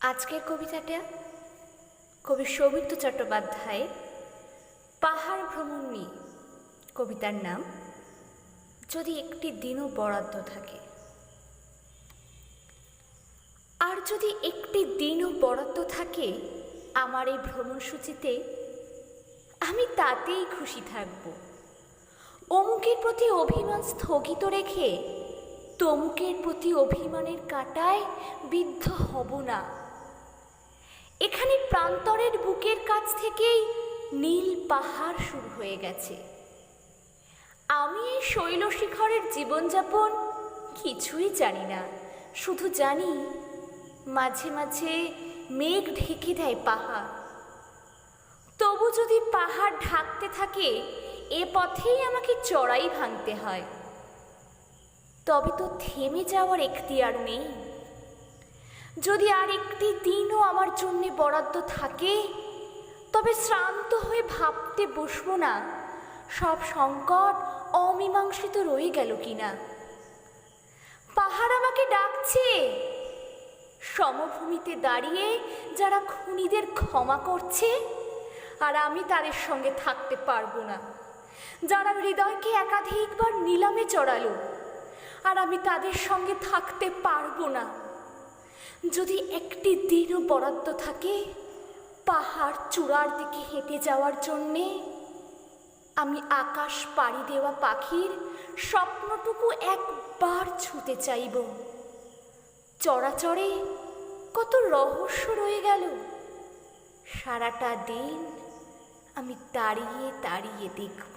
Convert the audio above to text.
আজকের কবিতাটা কবি সৌমিত্র চট্টোপাধ্যায় পাহাড় ভ্রমণ নিয়ে। কবিতার নাম যদি একটি দিনও বরাদ্দ থাকে। আর যদি একটি দিনও বরাদ্দ থাকে আমার এই ভ্রমণসূচিতে, আমি তাতেই খুশি থাকব। অমুকের প্রতি অভিমান স্থগিত রেখে তমুকের প্রতি অভিমানের কাঁটায় বিদ্ধ হব না। এখানে প্রান্তরের বুকের কাছ থেকেই নীল পাহাড় শুরু হয়ে গেছে। আমি এই শৈলশিখরের জীবনযাপন কিছুই জানি না, শুধু জানি মাঝে মাঝে মেঘ ঢেকে দেয় পাহাড়। তবু যদি পাহাড় ঢাকতে থাকে, এ পথেই আমাকে চড়াই ভাঙতে হয়। তবে তো থেমে যাওয়ার এখতিয়ার নেই। যদি আর একটি দিনও আমার জন্য বরাদ্দ থাকে, তবে শ্রান্ত হয়ে ভাবতে বসবো না সব সংকট অমীমাংসিত রয়ে গেল কিনা। পাহাড় আমাকে ডাকছে। সমভূমিতে দাঁড়িয়ে যারা খুনিদের ক্ষমা করছে, আর আমি তাদের সঙ্গে থাকতে পারবো না। যারা হৃদয়কে একাধিকবার নিলামে চড়ালো, আর আমি তাদের সঙ্গে থাকতে পারবো না। যদি একটি দিনও বরাদ্দ থাকে পাহাড় চূড়ার দিকে হেঁটে যাওয়ার জন্যে, আমি আকাশ পাড়ি দেওয়া পাখির স্বপ্নটুকু একবার ছুঁতে চাইব। চরাচরে কত রহস্য রয়ে গেল, সারাটা দিন আমি দাঁড়িয়ে দাঁড়িয়ে দেখব।